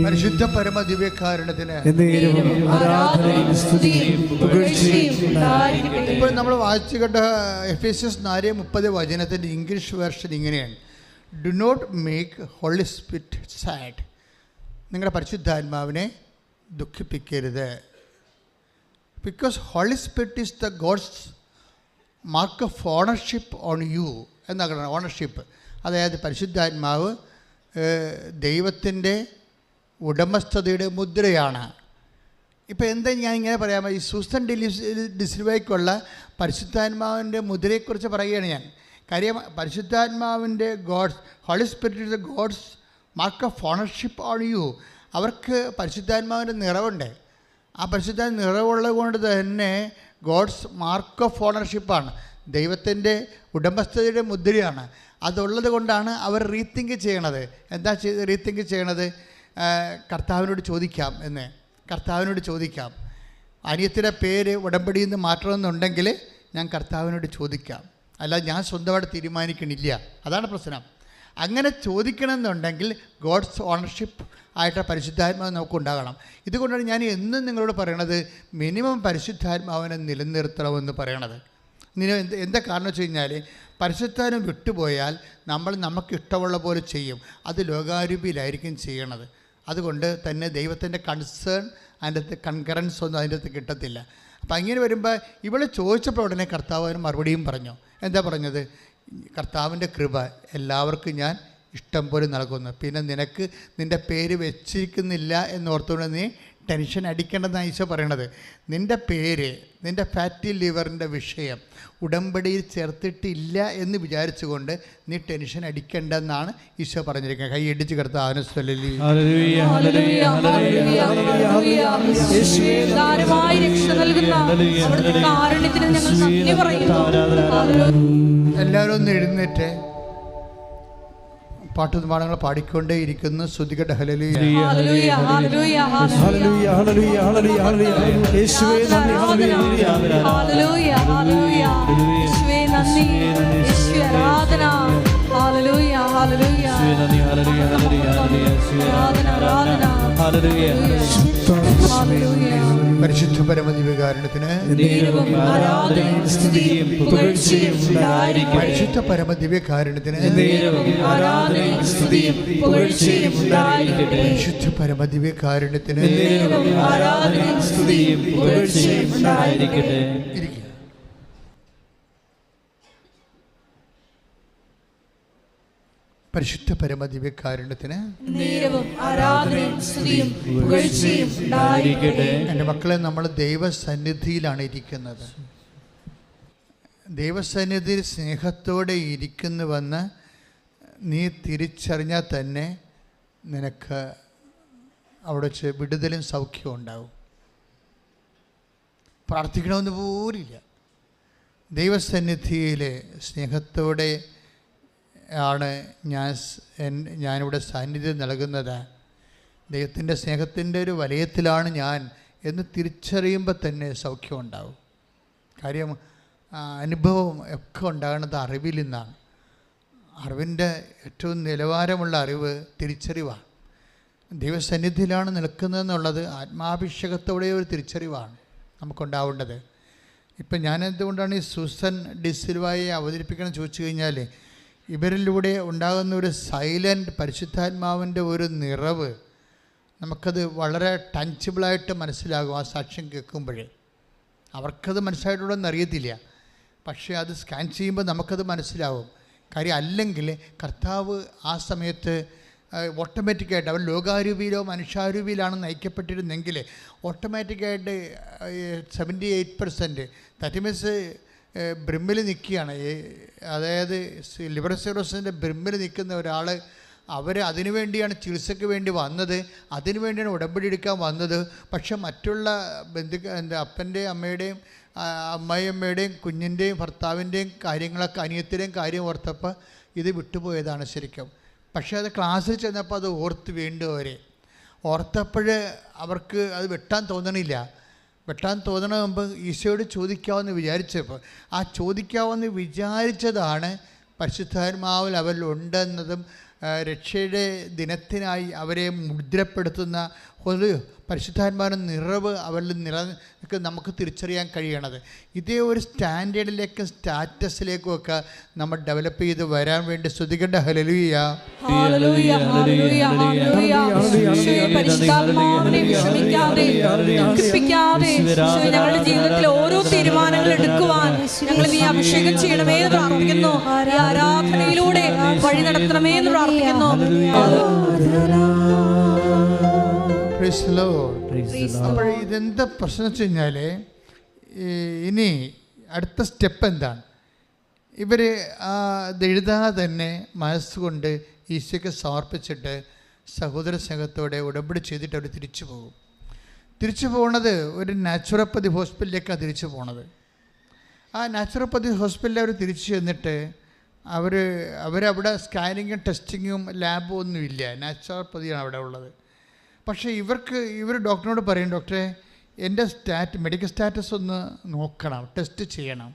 പരിശുദ്ധ പരമ ദിവ്യകാരുണ്യത്തിന് ഇപ്പോൾ നമ്മൾ വായിച്ചു കേട്ട എഫേസ്യസ് 4:30 വചനത്തിൻ്റെ ഇംഗ്ലീഷ് വേർഷൻ ഇങ്ങനെയാണ്: do not make Holy Spirit sad. നിങ്ങളുടെ പരിശുദ്ധാത്മാവിനെ ദുഃഖിപ്പിക്കരുത്. Because Holy Spirit is the God's mark of ownership on you എന്നാണ്. ഓണർഷിപ്പ് അതായത് പരിശുദ്ധാത്മാവ് ദൈവത്തിൻ്റെ ഉടമസ്ഥതയുടെ മുദ്രയാണ്. ഇപ്പോൾ എന്താ ഞാൻ ഇങ്ങനെ പറയാമോ, ഈ സൂസൻ ഡിസിൽവയ്ക്കുള്ള പരിശുദ്ധാത്മാവിൻ്റെ മുദ്രയെക്കുറിച്ച് പറയുകയാണ് ഞാൻ. കാര്യം പരിശുദ്ധാത്മാവിൻ്റെ God's, holy spirit is the God's mark of ownership on you. അവർക്ക് പരിശുദ്ധാത്മാവിൻ്റെ നിറവുണ്ട്. ആ പരിശുദ്ധാത്മ നിറവുള്ളത് കൊണ്ട് തന്നെ ഗോഡ്സ് മാർക്ക് ഓഫ് ഓണർഷിപ്പാണ്, ദൈവത്തിൻ്റെ ഉടമസ്ഥതയുടെ മുദ്രയാണ്. അതുള്ളത് കൊണ്ടാണ് അവർ റീതിങ്ക് ചെയ്യണത്. എന്താ റീതിങ്ക് ചെയ്യണത്? കർത്താവിനോട് ചോദിക്കാം എന്ന്. കർത്താവിനോട് ചോദിക്കാം, അനിയത്തിൻ്റെ പേര് ഉടമ്പടിയിൽ നിന്ന് മാറ്റണമെന്നുണ്ടെങ്കിൽ ഞാൻ കർത്താവിനോട് ചോദിക്കാം, അല്ല ഞാൻ സ്വന്തമായിട്ട് തീരുമാനിക്കണില്ല. അതാണ് പ്രശ്നം. അങ്ങനെ ചോദിക്കണമെന്നുണ്ടെങ്കിൽ ഗോഡ്സ് ഓണർഷിപ്പ് ആയിട്ട് പരിശുദ്ധാത്മാവ് നമുക്കുണ്ടാകണം. ഇതുകൊണ്ടാണ് ഞാൻ എന്നും നിങ്ങളോട് പറയണത് മിനിമം പരിശുദ്ധാത്മാവിനെ നിലനിർത്തണമെന്ന് പറയണത്. എന്താ കാരണം വെച്ച് കഴിഞ്ഞാൽ പരിശുദ്ധാത്മ വിട്ടുപോയാൽ നമ്മൾ നമുക്ക് ഇഷ്ടമുള്ള പോലെ ചെയ്യും. അത് ലോകാരൂപിയിലായിരിക്കും ചെയ്യണത്. അതുകൊണ്ട് തന്നെ ദൈവത്തിൻ്റെ കൺസേൺ, അതിൻ്റെ അകത്ത് കൺകറൻസ് ഒന്നും അതിൻ്റെ അകത്ത് കിട്ടത്തില്ല. അപ്പം അങ്ങനെ വരുമ്പോൾ ഇവളെ ചോദിച്ചപ്പോൾ ഉടനെ കർത്താവിന് മറുപടിയും പറഞ്ഞു. എന്താ പറഞ്ഞത്? കർത്താവിൻ്റെ കൃപ എല്ലാവർക്കും ഞാൻ ഇഷ്ടം പോലെ നൽകുന്നു. പിന്നെ നിനക്ക് നിൻ്റെ പേര് വെച്ചിരിക്കുന്നില്ല എന്നോർത്തുകൊണ്ട് നീ ടെൻഷൻ അടിക്കേണ്ടെന്നാണ് ഈശോ പറയണത്. നിൻ്റെ പേര്, നിൻ്റെ ഫാറ്റി ലിവറിൻ്റെ വിഷയം ഉടമ്പടിയിൽ ചേർത്തിട്ടില്ല എന്ന് വിചാരിച്ചുകൊണ്ട് നീ ടെൻഷൻ അടിക്കേണ്ടെന്നാണ് ഈശോ പറഞ്ഞിരിക്കുന്നത്. കൈ ഇടിച്ച് കർത്താവിനെ സ്തുതി. എല്ലാവരും ഒന്ന് എഴുന്നേറ്റ് പാട്ടുപാടങ്ങൾ പാടിക്കൊണ്ടേ ഇരിക്കുന്നു. ശ്രുതികട്ടെ hallelujah hallelujah hallelujah hallelujah hallelujah hallelujah യേശുവേ നന്ദി ഹല്ലേലൂയ ഹല്ലേലൂയ ഹല്ലേലൂയ യേശുവേ നന്ദി യേശുവേ ആരാധന ഹല്ലേലൂയ ഹല്ലേലൂയ യേശുവേ നന്ദി ഹല്ലേലൂയ ഹല്ലേലൂയ യേശുവേ ആരാധന ആരാധന ഹല്ലേലൂയ ഹല്ലേലൂയ. പരിശുദ്ധ പരമദിവ്യകാരുണ്യത്തിന് ആരാധനയും സ്തുതിയും പുകഴ്ചയും ഉണ്ടായിരിക്കട്ടെ. പരിശുദ്ധ പരമദിവ്യകാരുണ്യത്തിന് ആരാധനയും സ്തുതിയും പുകഴ്ചയും ഉണ്ടായിരിക്കട്ടെ. പരിശുദ്ധ പരമദിവ്യകാരുണ്യത്തിന് ആരാധനയും സ്തുതിയും പുകഴ്ചയും ഉണ്ടായിരിക്കട്ടെ. പരിശുദ്ധ പരമദിവ്യകാരുണ്യത്തിന് ആരാധനയും സ്തുതിയും പുകഴ്ചയും ഉണ്ടായിരിക്കട്ടെ. എൻ്റെ മക്കളെ, നമ്മൾ ദൈവസന്നിധിയിലാണ് ഇരിക്കുന്നത്. ദൈവസന്നിധിയിൽ സ്നേഹത്തോടെ ഇരിക്കുന്നുവെന്ന് നീ തിരിച്ചറിഞ്ഞാൽ തന്നെ നിനക്ക് അവിടെ വെച്ച് വിടുതലും സൗഖ്യവും ഉണ്ടാവും. പ്രാർത്ഥിക്കണമെന്ന് പോലില്ല. ദൈവസന്നിധിയിൽ സ്നേഹത്തോടെ ആണ് ഞാനിവിടെ സാന്നിധ്യം നൽകുന്നത്. ദൈവത്തിൻ്റെ സ്നേഹത്തിൻ്റെ ഒരു വലയത്തിലാണ് ഞാൻ എന്ന് തിരിച്ചറിയുമ്പോൾ തന്നെ സൗഖ്യം ഉണ്ടാവും. കാര്യം അനുഭവം ഒക്കെ ഉണ്ടാകുന്നത് അറിവിൽ നിന്നാണ്. അറിവിൻ്റെ ഏറ്റവും നിലവാരമുള്ള അറിവ് തിരിച്ചറിവാണ്. ദൈവസന്നിധിയിലാണ് നിൽക്കുന്നതെന്നുള്ളത് ആത്മാഭിഷേകത്തോടെ ഒരു തിരിച്ചറിവാണ് നമുക്കുണ്ടാവേണ്ടത്. ഇപ്പം ഞാനെന്തുകൊണ്ടാണ് ഈ സൂസൻ ഡിസിൽവയെ അവതരിപ്പിക്കണം ചോദിച്ചു കഴിഞ്ഞാൽ, ഇവരിലൂടെ ഉണ്ടാകുന്ന ഒരു സൈലൻ്റ് പരിശുദ്ധാത്മാവിൻ്റെ ഒരു നിറവ് നമുക്കത് വളരെ ടഞ്ചബിളായിട്ട് മനസ്സിലാകും. ആ സാക്ഷ്യം കേൾക്കുമ്പോഴേ അവർക്കത് മനസ്സിലായിട്ടുണ്ടെന്ന് അറിയത്തില്ല, പക്ഷേ അത് സ്കാൻ ചെയ്യുമ്പോൾ നമുക്കത് മനസ്സിലാവും. കാര്യം അല്ലെങ്കിൽ കർത്താവ് ആ സമയത്ത് ഓട്ടോമാറ്റിക്കായിട്ട് അവർ ലോകാരൂപിയിലോ മനുഷ്യാരൂപിയിലാണ് നയിക്കപ്പെട്ടിരുന്നെങ്കിൽ ഓട്ടോമാറ്റിക്കായിട്ട് 78% ദാറ്റ് മീൻസ് ബ്രിമ്മിൽ നിൽക്കുകയാണ്. അതായത് ലിവർ സിറോസിൻ്റെ ബ്രിമ്മിൽ നിൽക്കുന്ന ഒരാൾ, അവർ അതിനുവേണ്ടിയാണ് ചികിത്സയ്ക്ക് വേണ്ടി വന്നത്, അതിനുവേണ്ടിയാണ് ഉടമ്പടി എടുക്കാൻ വന്നത്. പക്ഷെ മറ്റുള്ള അപ്പൻ്റെയും അമ്മയുടെയും അമ്മായിയമ്മയുടെയും കുഞ്ഞിൻ്റെയും ഭർത്താവിൻ്റെയും കാര്യങ്ങളൊക്കെ, അനിയത്തിൻ്റെയും കാര്യം ഓർത്തപ്പോൾ ഇത് വിട്ടുപോയതാണ് ശരിക്കും. പക്ഷേ അത് ക്ലാസ്സിൽ ചെന്നപ്പോൾ അത് വീണ്ടും അവരെ ഓർത്തപ്പോൾ അവർക്ക് അത് വെട്ടാൻ തോന്നണില്ല. വെട്ടാൻ തോന്നണ മുമ്പ് ഈശോയോട് ചോദിക്കാമെന്ന് വിചാരിച്ചപ്പോൾ ആ ചോദിക്കാമെന്ന് വിചാരിച്ചതാണ് പരിശുദ്ധാത്മാവിൽ അവരിലുണ്ടെന്നതും രക്ഷയുടെ ദിനത്തിനായി അവരെ മുദ്രപ്പെടുത്തുന്ന ഒരു പരിശുദ്ധാത്മാവിൻ്റെ നിറവ് അവരിൽ നമുക്ക് തിരിച്ചറിയാൻ കഴിയണത്. ഇതേ ഒരു സ്റ്റാൻഡേർഡിലേക്കും സ്റ്റാറ്റസിലേക്കും ഒക്കെ നമ്മൾ ഡെവലപ്പ് ചെയ്ത് വരാൻ വേണ്ടി സ്തുതിക്കേണ്ട. ഹല്ലേലൂയ. ഞങ്ങളുടെ ജീവിതത്തിൽ ഓരോ തീരുമാനങ്ങൾ എടുക്കുവാൻ ഞങ്ങൾ നീ അഭിഷേകം ചെയ്യണമേ എന്ന് പ്രാർത്ഥിക്കുന്നു. ഈ ആരാധനയിലൂടെ വഴി നടത്തണമേ എന്ന് പ്രാർത്ഥിക്കുന്നു. അപ്പോൾ ഇതെന്താ പ്രശ്നം വെച്ച് കഴിഞ്ഞാൽ, ഇനി അടുത്ത സ്റ്റെപ്പ് എന്താണ്? ഇവർ ഇത് എഴുതാതെ തന്നെ മനസ്സുകൊണ്ട് ഈശോയ്ക്ക് സമർപ്പിച്ചിട്ട് സഹോദര സ്നേഹത്തോടെ ഉടമ്പടി ചെയ്തിട്ട് അവർ തിരിച്ചു പോകും. തിരിച്ചു പോകുന്നത് ഒരു നാച്ചുറോപ്പതി ഹോസ്പിറ്റലിലേക്കാണ് തിരിച്ചു പോണത്. ആ നാച്ചുറോപ്പതി ഹോസ്പിറ്റലിൽ അവർ തിരിച്ചു ചെന്നിട്ട് അവരവിടെ സ്കാനിങ്ങും ടെസ്റ്റിങ്ങും ലാബും ഒന്നുമില്ല, നാച്ചുറോപ്പതിയാണ് അവിടെ ഉള്ളത്. പക്ഷേ ഇവർ ഡോക്ടറിനോട് പറയും, ഡോക്ടറെ എൻ്റെ മെഡിക്കൽ സ്റ്റാറ്റസ് ഒന്ന് നോക്കണം, ടെസ്റ്റ് ചെയ്യണം.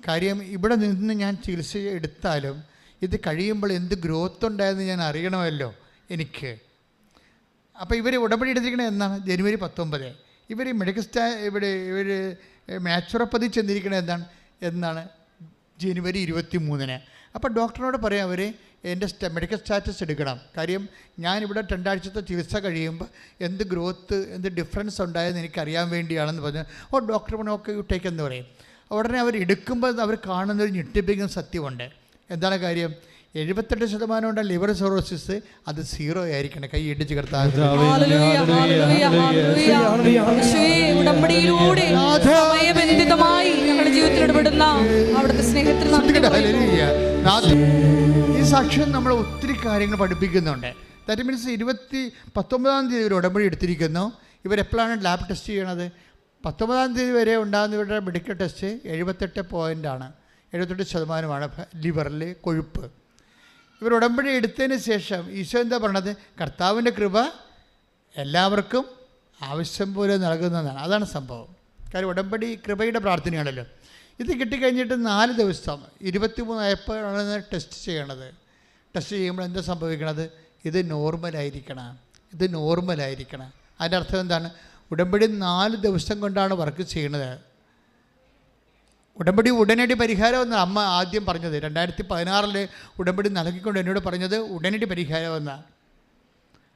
കാര്യം ഇവിടെ നിന്ന് ഞാൻ ചികിത്സ എടുത്താലും ഇത് കഴിയുമ്പോൾ എന്ത് ഗ്രോത്ത് ഉണ്ടായെന്ന് ഞാൻ അറിയണമല്ലോ എനിക്ക്. അപ്പോൾ ഇവർ ഉടമ്പടി എടുത്തിരിക്കണത് എന്നാണ്? ജനുവരി 19. ഇവർ ഇവർ നാച്ചുറോപ്പതി ചെന്നിരിക്കണത് എന്നാണ് ജനുവരി 23. അപ്പോൾ ഡോക്ടറിനോട് പറയാം അവർ എൻ്റെ മെഡിക്കൽ സ്റ്റാറ്റസ് എടുക്കണം. കാര്യം ഞാനിവിടെ 2 ആഴ്ചത്തെ ചികിത്സ കഴിയുമ്പോൾ എന്ത് ഗ്രോത്ത്, എന്ത് ഡിഫറൻസ് ഉണ്ടായെന്ന് എനിക്കറിയാൻ വേണ്ടിയാണെന്ന് പറഞ്ഞു. ഡോക്ടർ പറഞ്ഞു ഓക്കെ യു ടേക്ക് എന്ന് പറയും. ഉടനെ അവർ എടുക്കുമ്പോൾ അവർ കാണുന്നൊരു ഞെട്ടിപ്പിക്കുന്ന സത്യമുണ്ട്. എന്താണ് കാര്യം? 78% ഉണ്ട് ലിവർ സിറോസിസ്, അത് 0 ആയിരിക്കണം. കൈ ഇടിച്ച് കിടത്താൻ ഈ സാക്ഷ്യം നമ്മൾ ഒത്തിരി കാര്യങ്ങൾ പഠിപ്പിക്കുന്നുണ്ട്. ദാറ്റ് മീൻസ് 19 തീയതി ഒരു ഉടമ്പടി എടുത്തിരിക്കുന്നു. ഇവരെപ്പോഴാണ് ലാബ് ടെസ്റ്റ് ചെയ്യണത്? 19 തീയതി വരെ ഉണ്ടാകുന്ന ഇവരുടെ മെഡിക്കൽ ടെസ്റ്റ് 78% ലിവറിൽ കൊഴുപ്പ്. ഇവർ ഉടമ്പടി എടുത്തതിന് ശേഷം ഈശോ എന്താ പറഞ്ഞത്? കർത്താവിൻ്റെ കൃപ എല്ലാവർക്കും ആവശ്യം പോലെ നൽകുന്നതാണ്. അതാണ് സംഭവം. കാര്യം ഉടമ്പടി കൃപയുടെ പ്രാർത്ഥനയാണല്ലോ. ഇത് കിട്ടിക്കഴിഞ്ഞിട്ട് 4 ദിവസം 23 ആയപ്പോഴാണ് ടെസ്റ്റ് ചെയ്യണത്. ടെസ്റ്റ് ചെയ്യുമ്പോൾ എന്താ സംഭവിക്കണത്? ഇത് നോർമലായിരിക്കണം. അതിൻ്റെ അർത്ഥം എന്താണ്? ഉടമ്പടി 4 ദിവസം കൊണ്ടാണ് വർക്ക് ചെയ്യണത്. ഉടമ്പടി ഉടനടി പരിഹാരമെന്ന് അമ്മ ആദ്യം പറഞ്ഞത്. 2016 ഉടമ്പടി നൽകിക്കൊണ്ട് എന്നോട് പറഞ്ഞത് ഉടനടി പരിഹാരമെന്നാണ്.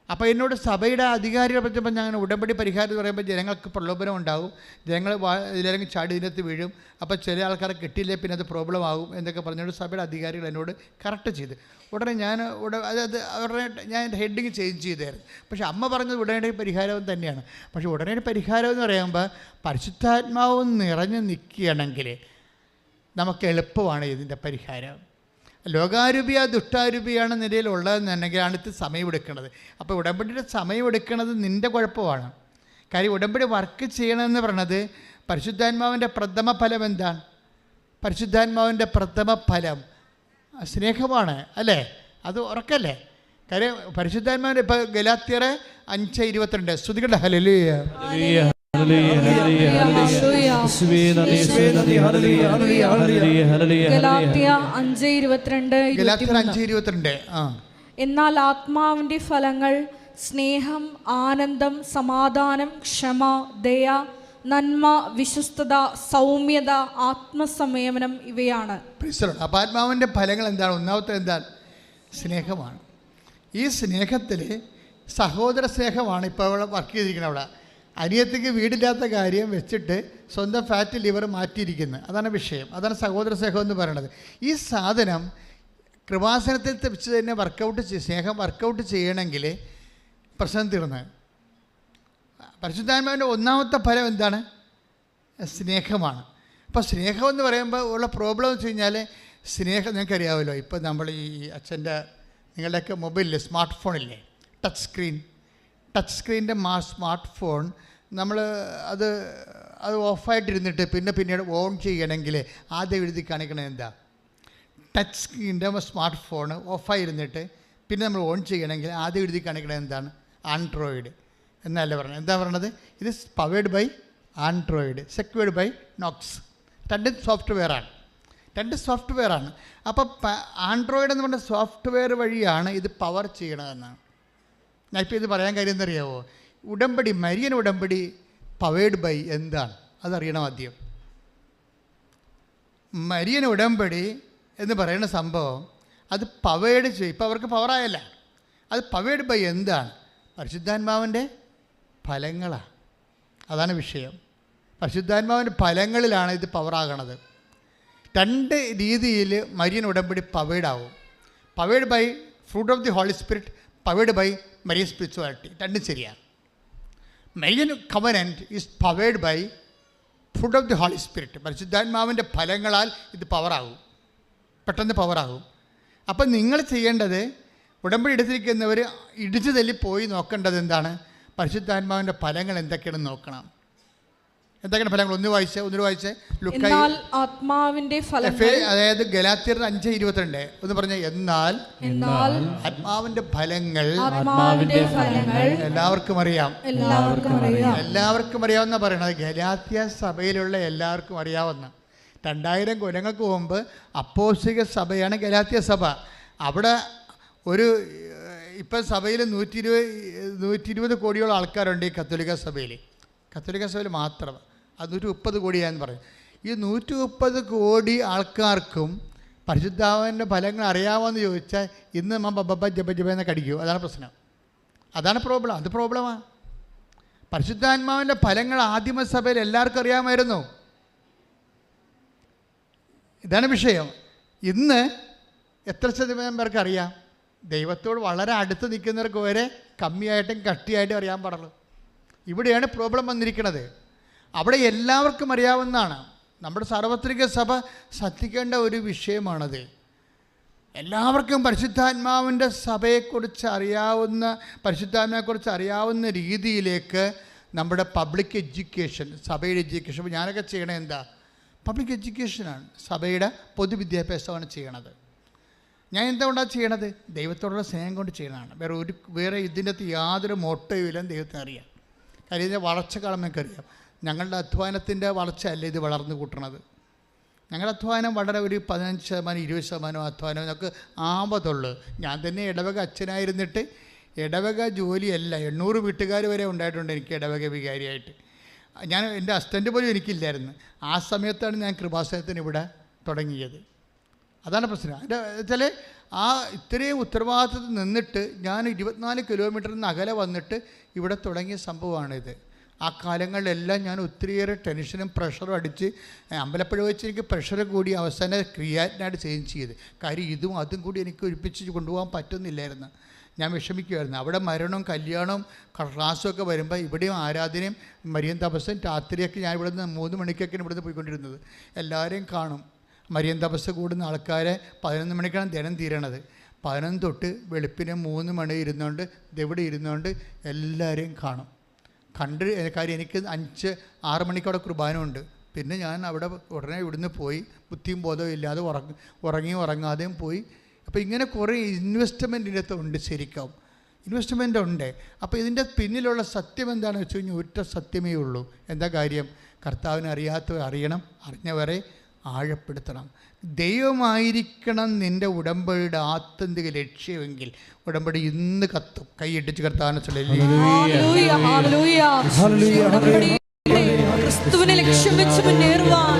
അപ്പോൾ എന്നോട് സഭയുടെ അധികാരികളെ പറ്റിയപ്പോൾ ഞാൻ ഉടമ്പടി പരിഹാരം എന്ന് പറയുമ്പോൾ ജനങ്ങൾക്ക് പ്രലോഭനം ഉണ്ടാകും, ജനങ്ങൾ ഇതിലെങ്കിൽ ചാടി ഇതിനകത്ത് വീഴും, അപ്പോൾ ചില ആൾക്കാരെ കിട്ടിയില്ലേ പിന്നെ അത് പ്രോബ്ലം ആകും എന്നൊക്കെ പറഞ്ഞുകൊണ്ട് സഭയുടെ അധികാരികൾ എന്നോട് കറക്റ്റ് ചെയ്ത്. ഉടനെ അവരുടെ ഞാൻ ഹെഡിങ് ചേഞ്ച് ചെയ്തായിരുന്നു. പക്ഷേ അമ്മ പറഞ്ഞത് ഉടനടി പരിഹാരം തന്നെയാണ്. പക്ഷേ ഉടനടി പരിഹാരം എന്ന് പറയുമ്പോൾ പരിശുദ്ധാത്മാവ് നിറഞ്ഞു നിൽക്കുകയാണെങ്കിൽ നമുക്ക് എളുപ്പമാണ് ഇതിൻ്റെ പരിഹാരം. ലോകാരൂപിയ ദുഷ്ടാരൂപിയാണ് നിലയിലുള്ളതെന്നുണ്ടെങ്കിലാണ് ഇത് സമയമെടുക്കുന്നത്. അപ്പോൾ ഉടമ്പടിയുടെ സമയമെടുക്കുന്നത് നിൻ്റെ കുഴപ്പമാണ്. കാര്യം ഉടമ്പടി വർക്ക് ചെയ്യണമെന്ന് പറയണത് പരിശുദ്ധാത്മാവിൻ്റെ പ്രഥമ ഫലം എന്താണ്? പരിശുദ്ധാത്മാവിൻ്റെ പ്രഥമ ഫലം സ്നേഹമാണ്, അല്ലേ? അത് ഉറക്കല്ലേ? കാര്യം പരിശുദ്ധാത്മാവിൻ്റെ ഇപ്പോൾ ഗലാത്യർ 5:22 സ്തുതിക്കട്ടെ. ഹല്ലേലൂയ. എന്നാൽ ആത്മാവിന്റെ ഫലങ്ങൾ സ്നേഹം, ആനന്ദം, സമാധാനം, ക്ഷമ, ദയ, നന്മ, വിശ്വസ്തത, സൗമ്യത, ആത്മസംയമനം ഇവയാണ്. അപ്പോൾ ആത്മാവിൻ്റെ ഫലങ്ങൾ എന്താണ്? ഒന്നാമത്തെ എന്താണ്? സ്നേഹമാണ്. ഈ സ്നേഹത്തിൽ സഹോദര സ്നേഹമാണ് ഇപ്പോൾ അവിടെ വർക്ക് ചെയ്തിരിക്കുന്നത്. അവിടെ അനിയത്തിക്ക് വീടില്ലാത്ത കാര്യം വെച്ചിട്ട് സ്വന്തം ഫാറ്റ് ലിവർ മാറ്റിയിരിക്കുന്നത്, അതാണ് വിഷയം. അതാണ് സഹോദര സ്നേഹം എന്ന് പറയുന്നത്. ഈ സാധനം കൃപാസനത്തിൽ വെച്ച് തന്നെ സ്നേഹം വർക്കൗട്ട് ചെയ്യണമെങ്കിൽ പ്രശ്നം തീർന്ന്. പരിശുദ്ധാത്മാവിൻ്റെ ഒന്നാമത്തെ ഫലം എന്താണ്? സ്നേഹമാണ്. അപ്പോൾ സ്നേഹം എന്ന് പറയുമ്പോൾ ഉള്ള പ്രോബ്ലം എന്ന് വെച്ച് കഴിഞ്ഞാൽ സ്നേഹം നിങ്ങൾക്കറിയാമല്ലോ. ഇപ്പോൾ നമ്മൾ ഈ അച്ഛൻ്റെ നിങ്ങളുടെയൊക്കെ മൊബൈലിൽ സ്മാർട്ട് ഫോണില്ലേ, ടച്ച് സ്ക്രീൻ്റെ സ്മാർട്ട് ഫോൺ നമ്മൾ അത് ഓഫായിട്ടിരുന്നിട്ട് പിന്നീട് ഓൺ ചെയ്യണമെങ്കിൽ ആദ്യം എഴുതി കാണിക്കണത് എന്താ? ടച്ച് സ്ക്രീൻ്റെ സ്മാർട്ട് ഫോൺ ഓഫായിരുന്നിട്ട് പിന്നെ നമ്മൾ ഓൺ ചെയ്യണമെങ്കിൽ ആദ്യം എഴുതി കാണിക്കണത് എന്താണ്? ആൻഡ്രോയിഡ് എന്നല്ല പറഞ്ഞത്. എന്താ പറയണത്? ഇത് powered by Android, secured by Knox. രണ്ടും സോഫ്റ്റ്വെയറാണ്. രണ്ട് സോഫ്റ്റ്വെയർ ആണ്. അപ്പോൾ ആൻഡ്രോയിഡ് എന്ന് പറഞ്ഞ സോഫ്റ്റ്വെയർ വഴിയാണ് ഇത് പവർ ചെയ്യണതെന്നാണ്. ഞാൻ ഇപ്പോൾ ഇത് പറയാൻ കാര്യം എന്തറിയാവോ? ഉടമ്പടി, മരിയൻ ഉടമ്പടി പവേഡ് ബൈ എന്താണ് അതറിയണം ആദ്യം. മരിയൻ ഉടമ്പടി എന്ന് പറയുന്ന സംഭവം അത് പവേഡ് ചെയ്യും. ഇപ്പോൾ അവർക്ക് പവറായല്ല, അത് പവേഡ് ബൈ എന്താണ്? പരിശുദ്ധാത്മാവിൻ്റെ ഫലങ്ങളാണ്. അതാണ് വിഷയം. പരിശുദ്ധാത്മാവിൻ്റെ ഫലങ്ങളിലാണ് ഇത് പവറാകണത്. രണ്ട് രീതിയിൽ മരിയൻ ഉടമ്പടി പവേഡാവും. Powered by fruit of the Holy Spirit, powered by Marian spirituality. രണ്ടും ശരിയാണ്. Marian covenant is powered by fruit of the Holy Spirit. പരിശുദ്ധാത്മാവിൻ്റെ ഫലങ്ങളാൽ ഇത് പവറാകും, പെട്ടെന്ന് പവറാകും. അപ്പം നിങ്ങൾ ചെയ്യേണ്ടത്, ഉടമ്പടി എടുത്തിരിക്കുന്നവർ ഇടിച്ചു തല്ലി പോയി നോക്കേണ്ടത് എന്താണ്? പരിശുദ്ധാത്മാവിൻ്റെ ഫലങ്ങൾ എന്തൊക്കെയാണെന്ന് നോക്കണം. എന്തൊക്കെയാണ് ഫലങ്ങൾ? ഒന്ന് വായിച്ചേ എന്നാൽ ആത്മാവിന്റെ ഫലങ്ങൾ, അതായത് ഗലാത്യർ 5:22 ഒന്ന് പറഞ്ഞ. എന്നാൽ ആത്മാവിന്റെ ഫലങ്ങൾ എല്ലാവർക്കും അറിയാം. എല്ലാവർക്കും അറിയാവുന്ന പറയണത് ഗലാത്യ സഭയിലുള്ള എല്ലാവർക്കും അറിയാവുന്ന. 2000 കൊല്ലങ്ങൾക്ക് മുമ്പ് അപ്പോസ്തലിക സഭയാണ് ഗലാത്യ സഭ. അവിടെ ഒരു ഇപ്പം സഭയിൽ 120 കോടിയോളം ആൾക്കാരുണ്ട് ഈ കത്തോലിക്ക സഭയിൽ മാത്രം. അത് 130 കോടിയാണെന്ന് പറയും. ഈ 130 കോടി ആൾക്കാർക്കും പരിശുദ്ധാത്മാവിൻ്റെ ഫലങ്ങൾ അറിയാമോയെന്ന് ചോദിച്ചാൽ ഇന്ന് ജപ എന്നൊക്കെ അടിക്കും. അതാണ് പ്രശ്നം, അതാണ് പ്രോബ്ലം. അത് പ്രോബ്ലമാണ്. പരിശുദ്ധാത്മാവിൻ്റെ ഫലങ്ങൾ ആദിമസഭയിൽ എല്ലാവർക്കും അറിയാമായിരുന്നു. ഇതാണ് വിഷയം. ഇന്ന് എത്ര ശതമാനം പേർക്ക് അറിയാം? ദൈവത്തോട് വളരെ അടുത്ത് നിൽക്കുന്നവർക്ക് വരെ കമ്മിയായിട്ടും കട്ടിയായിട്ടും അറിയാൻ പാടുള്ളൂ. ഇവിടെയാണ് പ്രോബ്ലം വന്നിരിക്കുന്നത്. അവിടെ എല്ലാവർക്കും അറിയാവുന്നതാണ്. നമ്മുടെ സാർവത്രിക സഭ ശ്രദ്ധിക്കേണ്ട ഒരു വിഷയമാണത്. എല്ലാവർക്കും പരിശുദ്ധാത്മാവിൻ്റെ സഭയെക്കുറിച്ച് അറിയാവുന്ന, പരിശുദ്ധാത്മാവിനെക്കുറിച്ച് അറിയാവുന്ന രീതിയിലേക്ക് നമ്മുടെ പബ്ലിക് എഡ്യൂക്കേഷൻ, സഭയുടെ എഡ്യൂക്കേഷൻ. അപ്പോൾ ഞാനൊക്കെ ചെയ്യണത് എന്താ? പബ്ലിക് എഡ്യൂക്കേഷനാണ്, സഭയുടെ പൊതുവിദ്യാഭ്യാസമാണ് ചെയ്യണത്. ഞാൻ എന്തുകൊണ്ടാണ് ചെയ്യണത്? ദൈവത്തോടുള്ള സ്നേഹം കൊണ്ട് ചെയ്യണതാണ്. വേറെ ഇതിൻ്റെ അകത്ത് യാതൊരു മോട്ടീവിലും ദൈവത്തിന് അറിയാം. കാര്യം ഇതിൻ്റെ വളർച്ച കാണുമ്പോൾ എനിക്കറിയാം. ഞങ്ങളുടെ അധ്വാനത്തിൻ്റെ വളർച്ചയല്ല ഇത് വളർന്നു കൂട്ടണത്. ഞങ്ങളുടെ അധ്വാനം വളരെ ഒരു 15% 20% അധ്വാനം നമുക്ക് ആവത്തുള്ളൂ. ഞാൻ തന്നെ ഇടവക അച്ഛനായിരുന്നിട്ട് ഇടവക ജോലിയല്ല, 800 വീട്ടുകാർ വരെ ഉണ്ടായിട്ടുണ്ട് എനിക്ക് ഇടവക വികാരിയായിട്ട്. ഞാൻ എൻ്റെ അസിസ്റ്റൻ്റ് പോലും എനിക്കില്ലായിരുന്നു. ആ സമയത്താണ് ഞാൻ കൃപാസനത്തിന് ഇവിടെ തുടങ്ങിയത്. അതാണ് പ്രശ്നം. അതിൻ്റെ വെച്ചാൽ ആ ഇത്രയും ഉത്തരവാദിത്തത്തിൽ നിന്നിട്ട് ഞാൻ 24 കിലോമീറ്ററിൽ നിന്ന് അകലെ വന്നിട്ട് ഇവിടെ തുടങ്ങിയ സംഭവമാണിത്. ആ കാലങ്ങളിലെല്ലാം ഞാൻ ഒത്തിരിയേറെ ടെൻഷനും പ്രഷറും അടിച്ച് അമ്പലപ്പുഴ വെച്ച് എനിക്ക് പ്രഷർ കൂടി അവസാനം ക്രിയാറ്റിനായിട്ട് ചേഞ്ച് ചെയ്ത്. കാര്യം ഇതും അതും കൂടി എനിക്ക് ഒരുമിച്ച് കൊണ്ടുപോകാൻ പറ്റുന്നില്ലായിരുന്നു. ഞാൻ വിഷമിക്കുമായിരുന്നു. അവിടെ മരണവും കല്യാണവും ക്ലാസ്സും ഒക്കെ വരുമ്പോൾ ഇവിടെയും ആരാധനയും മരിയൻ തപസ്സും രാത്രിയൊക്കെ ഞാൻ ഇവിടെ നിന്ന് 3 മണിക്കൊക്കെയാണ് ഇവിടുന്ന് പോയിക്കൊണ്ടിരുന്നത്. എല്ലാവരെയും കാണും. മരിയൻ തപസ് കൂടുന്ന ആൾക്കാരെ 11 മണിക്കാണ് ദിനം തീരണത്. 11 തൊട്ട് വെളുപ്പിന് 3 മണി ഇരുന്നുകൊണ്ട് ഇതെവിടെ ഇരുന്നുകൊണ്ട് എല്ലാവരെയും കാണും. കാര്യം എനിക്ക് 5-6 മണിക്കവിടെ കുർബാനമുണ്ട്. പിന്നെ ഞാൻ അവിടെ ഉടനെ ഇവിടുന്ന് പോയി ബുദ്ധിയും ബോധവും ഇല്ലാതെ ഉറങ്ങാതെയും പോയി. അപ്പോൾ ഇങ്ങനെ കുറേ ഇൻവെസ്റ്റ്മെൻറ്റിൻ്റെ അകത്ത് ഉണ്ട്. ശരിക്കും ഇൻവെസ്റ്റ്മെൻ്റ് ഉണ്ട്. അപ്പോൾ ഇതിൻ്റെ പിന്നിലുള്ള സത്യം എന്താണെന്ന് വെച്ച് കഴിഞ്ഞാൽ ഒറ്റ സത്യമേ ഉള്ളൂ. എന്താ കാര്യം? കർത്താവിനെ അറിയാത്തവർ അറിയണം, അറിഞ്ഞവരെ ആഴപ്പെടുത്തണം. ദൈവമായിരിക്കണം നിൻ്റെ ഉടമ്പടിയുടെ ആത്യന്തിക ലക്ഷ്യമെങ്കിൽ ഉടമ്പടി ഇന്ന് കത്തും. കൈയിട്ടിച്ച് കർത്താവിനെ ക്രിസ്തുവിനെ ലക്ഷ്യം വെച്ച് മുന്നേറുവാൻ